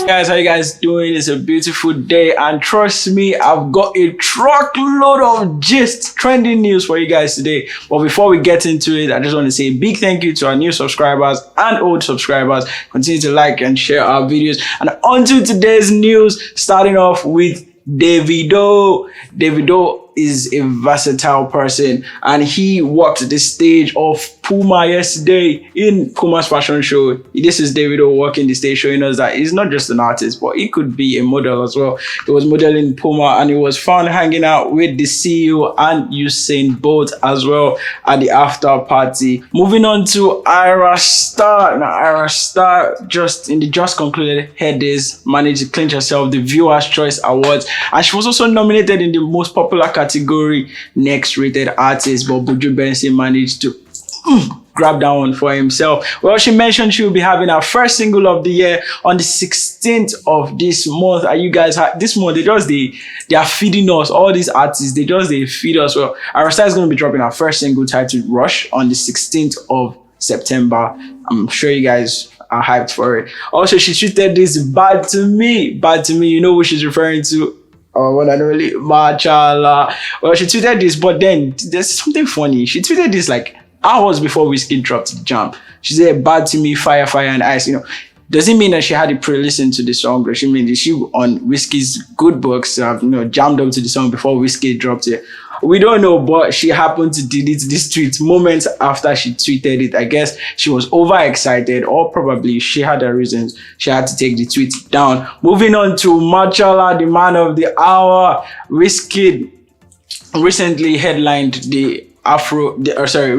Guys, how you guys doing? It's a beautiful day, and trust me, I've got a truckload of gist trending news for you guys today. But before we get into it, I just want to say a big thank you to our new subscribers and old subscribers. Continue to like and share our videos. And on to today's news, starting off with Davido. Davido is a versatile person, and he walked the stage of Puma yesterday in Puma's fashion show. This is Davido walking the stage, showing us that he's not just an artist, but he could be a model as well. He was modeling Puma, and he was found hanging out with the CEO and Usain Bolt as well at the after party. Moving on to Ayra Starr. Now, Ayra Starr just concluded her days, managed to clinch herself the Viewers' Choice Awards, and she was also nominated in the most popular category, Next Rated Artist, but Buju Benson managed to grab that one for himself. Well, she mentioned she will be having her first single of the year on the 16th of this month. And you guys, this month, they are feeding us, all these artists, they feed us. Well, Ayra Starr is going to be dropping her first single titled Rush on the 16th of September. I'm sure you guys are hyped for it. Also, she tweeted this, bad to me, you know who she's referring to. One and only Machala. Well, she tweeted this, but then there's something funny. She tweeted this like hours before Wizkid dropped the jam. She said, bad to me, fire, fire, and ice. You know, doesn't mean that she had to pre-listen to the song, but she mean she on Wizkid's good books, jammed up to the song before Wizkid dropped it. We don't know, but she happened to delete this tweet moments after she tweeted it. I guess she was overexcited, or probably she had her reasons. She had to take the tweet down. Moving on to Machala, the man of the hour. Wizkid recently headlined the Wizkid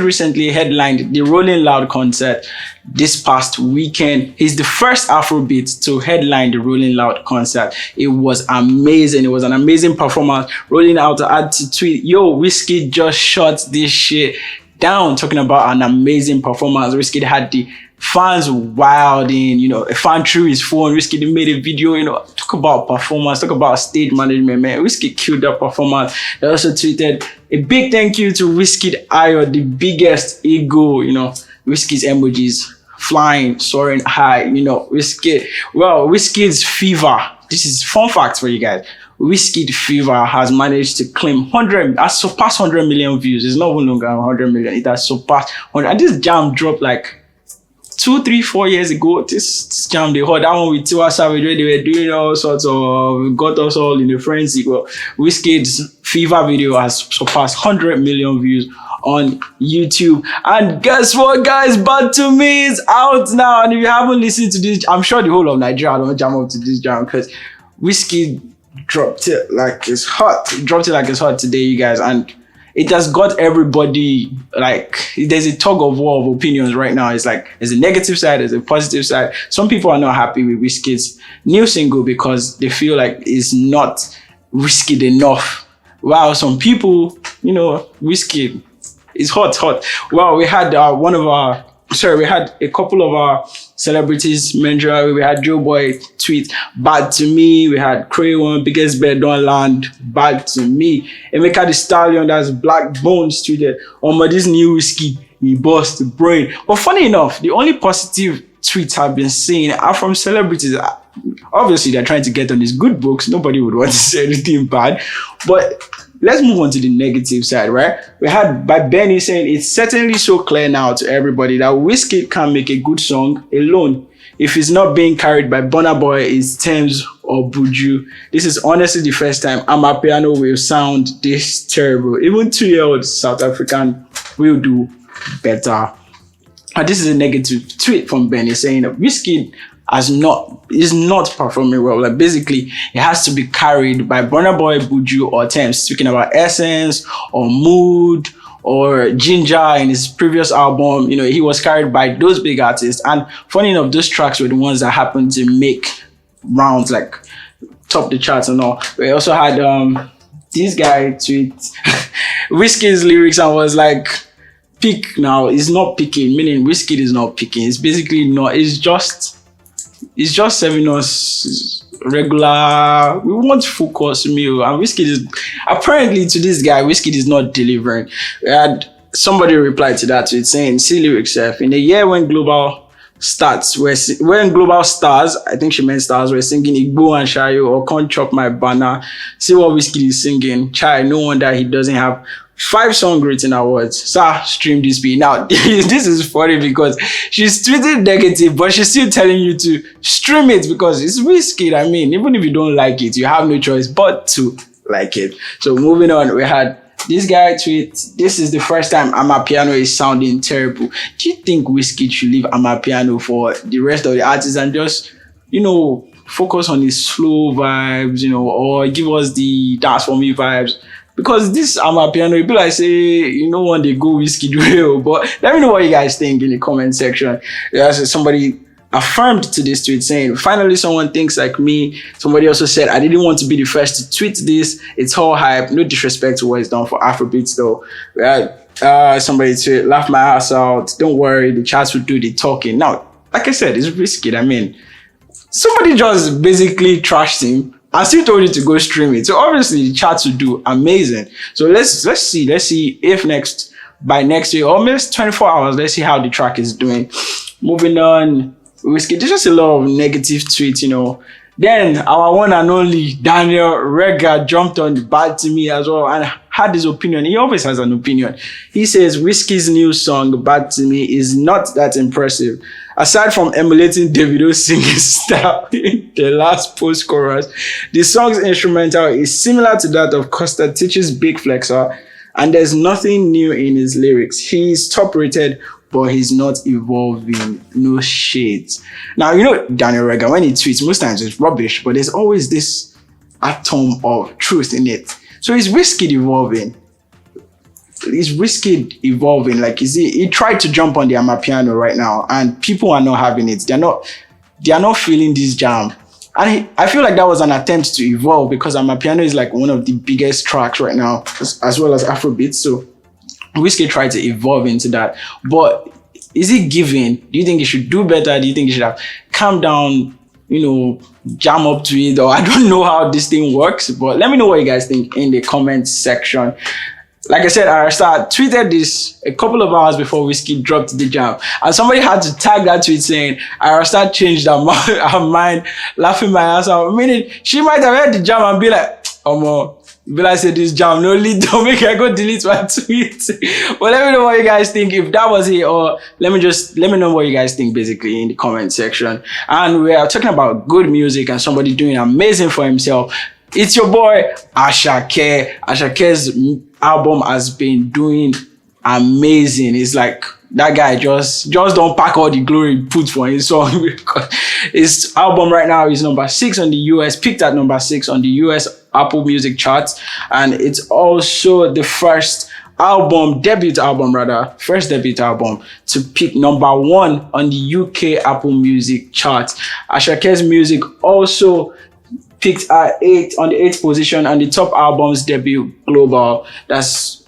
recently headlined the Rolling Loud concert this past weekend. He's the first Afrobeat to headline the Rolling Loud concert. It was amazing. It was an amazing performance. Rolling Loud had to tweet, yo, Wizkid just shut this shit down, talking about an amazing performance. Wizkid had the fans wilding, a fan threw his phone. Wizkid made a video, talk about performance, talk about stage management, man. Wizkid killed that performance. They also tweeted a big thank you to Wizkid Ayo, the biggest ego, Wizkid's emojis flying, soaring high, Wizkid's Fever. This is fun fact for you guys. Wizkid Fever has managed to claim has surpassed 100 million views. It's not even longer 100 million. It has surpassed 100. And this jam dropped like 2, 3, 4 years ago. This jam, they heard that one with Tiwa Savage, where they were doing all sorts of, got us all in a frenzy. Well, Wizkid's Fever video has surpassed 100 million views on YouTube. And guess what, guys? Bad to Me is out now. And if you haven't listened to this, I'm sure the whole of Nigeria don't jam up to this jam, because Wizkid dropped it like it's hot. He dropped it like it's hot today, you guys. And it has got everybody, like, there's a tug of war of opinions right now. It's like, there's a negative side, there's a positive side. Some people are not happy with Wizkid's new single because they feel like it's not Wizkid enough. While some people, Wizkid is hot. Well, we had we had a couple of our celebrities mention. We had Joe Boy tweet, bad to me. We had Crayon, biggest bet don't land, bad to me. Emeka the Stallion, that's Black Bones tweeted, this new Wizkid, he bust the brain. But funny enough, the only positive tweets I've been seeing are from celebrities. Obviously, they're trying to get on his good books. Nobody would want to say anything bad. But let's move on to the negative side, right? We had by Benny saying, it's certainly so clear now to everybody that Wizkid can make a good song alone if it's not being carried by Burna Boy, his Thames, or Buju. This is honestly the first time Amapiano will sound this terrible. Even 2-year-old South African will do better. And this is a negative tweet from Benny saying that Wizkid is not performing well. Like, basically, it has to be carried by Burna Boy, Buju, or Thames. Speaking about Essence or Mood or Ginger in his previous album, he was carried by those big artists. And funny enough, those tracks were the ones that happened to make rounds, like top the charts and all. We also had this guy tweet Wizkid's lyrics and was like, pick now is not picking, meaning Wizkid is not picking. It's basically not, it's just serving us regular, we want focus meal. And Wizkid is, apparently to this guy, Wizkid is not delivering. We had somebody reply to that tweet saying, see lyrics, in a year when global starts, when global stars, I think she meant stars, were singing Igbo and Shayo or Can't Chop My Banner, see what Wizkid is singing. Chai, no wonder he doesn't have 5 songwriting awards. Sir, stream this beat. Now, this is funny because she's tweeting negative, but she's still telling you to stream it because it's Wizkid. I mean, even if you don't like it, you have no choice but to like it. So moving on, we had this guy tweet, this is the first time Amapiano is sounding terrible. Do you think Wizkid should leave Amapiano for the rest of the artists and just, focus on his slow vibes, or give us the dance for me vibes? Because this Amapiano, it be like say, when they go Wizkid real. But let me know what you guys think in the comment section. There's somebody affirmed to this tweet saying, finally someone thinks like me. Somebody also said, I didn't want to be the first to tweet this. It's all hype. No disrespect to what is done for Afrobeats though. Somebody tweet, laugh my ass out. Don't worry, the chats will do the talking. Now, like I said, it's Wizkid. I mean, somebody just basically trashed him and still told you to go stream it. So obviously the chats will do amazing. So let's see if by next week or maybe 24 hours, let's see how the track is doing. Moving on, Wizkid, there's just a lot of negative tweets, Then our one and only Daniel Rega jumped on the Bad to Me as well and had his opinion. He always has an opinion. He says Wizkid's new song, Bad to Me, is not that impressive. Aside from emulating Davido's singing style in the last post-chorus, the song's instrumental is similar to that of Costa Teach's Big Flexer, and there's nothing new in his lyrics. He's top-rated, but he's not evolving. No shades. Now, Daniel Rega, when he tweets, most times it's rubbish, but there's always this atom of truth in it. So is Wizkid evolving? Is Wizkid evolving? Like, he tried to jump on the Amapiano right now, and people are not having it. They're not feeling this jam. And I feel like that was an attempt to evolve because Amapiano is like one of the biggest tracks right now, as well as Afrobeats. So Wizkid tried to evolve into that, but is he giving? Do you think he should do better? Do you think he should have calmed down, jam up to it? Or I don't know how this thing works, but let me know what you guys think in the comment section. Like I said, Ayra Starr tweeted this a couple of hours before Wizkid dropped the jam, and somebody had to tag that tweet saying Ayra Starr changed her mind, laughing my ass out. Meaning she might have heard the jam and be like, Will I say this jam? No, don't make I go delete my tweet. But let me know what you guys think if that was it, or let me know what you guys think basically in the comment section. And we are talking about good music and somebody doing amazing for himself. It's your boy Asake. Asake's album has been doing amazing. It's like that guy just don't pack all the glory he put for his song because his album right now is number 6 on the US, picked at number 6 on the US Apple Music charts, and it's also the first debut album to pick number 1 on the UK Apple Music charts. Asake's music also picked at 8 on the 8th position on the top albums debut global. That's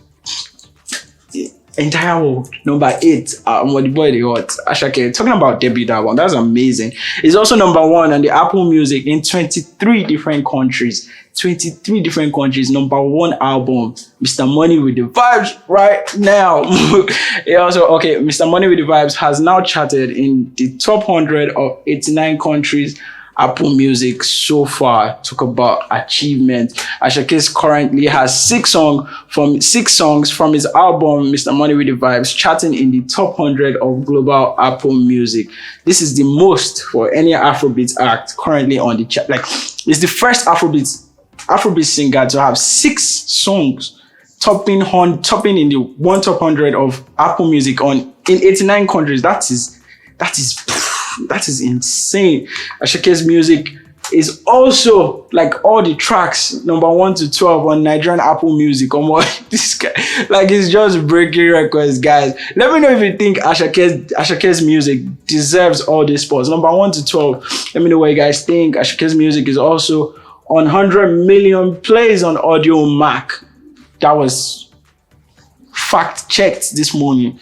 the entire world. Number 8. What the boy they got. Asake, talking about debut album, that's amazing. It's also number 1 on the Apple Music in 23 different countries. 23 different countries. Number 1 album, Mr. Money with the Vibes right now. Mr. Money with the Vibes has now charted in the top 100 of 89 countries. Apple Music so far. Talk about achievement. Asake currently has 6 songs from his album Mr. Money with the Vibes charting in the top 100 of global Apple Music. This is the most for any Afrobeat act currently on the chart. Like, it's the first Afrobeat singer to have 6 songs topping in the one top 100 of Apple Music in 89 countries. That is insane. Asake's music is also, like, all the tracks number 1 to 12 on Nigerian Apple Music. This guy, like, he's just breaking records, guys. Let me know if you think Asake's music deserves all these spots. Number 1 to 12. Let me know what you guys think. Asake's music is also on 100 million plays on Audio Mac. That was fact checked this morning.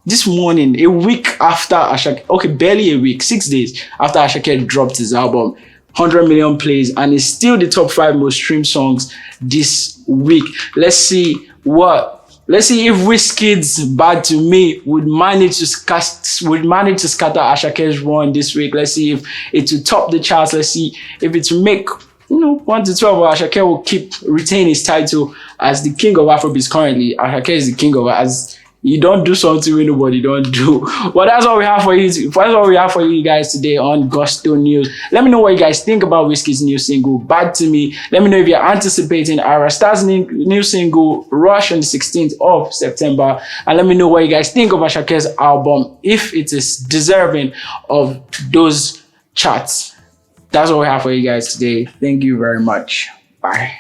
A week after Asake, barely a week, 6 days after Asake dropped his album, 100 million plays, and it's still the top 5 most streamed songs this week. Let's see what Let's see if Wizkid's Bad to Me would manage to scatter Asake's run this week. Let's see if it will top the charts. Let's see if it will make 1 to 12. Asake will retain his title as the king of Afrobeats currently. Asake is the king of, as you don't do something when nobody don't do. But that's all we have for you. That's all we have for you guys today on Gusto News. Let me know what you guys think about Wizkid's new single, Bad to Me. Let me know if you're anticipating Ayra Starr's new single, Rush, on the 16th of September. And let me know what you guys think of Asake's album, if it is deserving of those charts. That's all we have for you guys today. Thank you very much. Bye.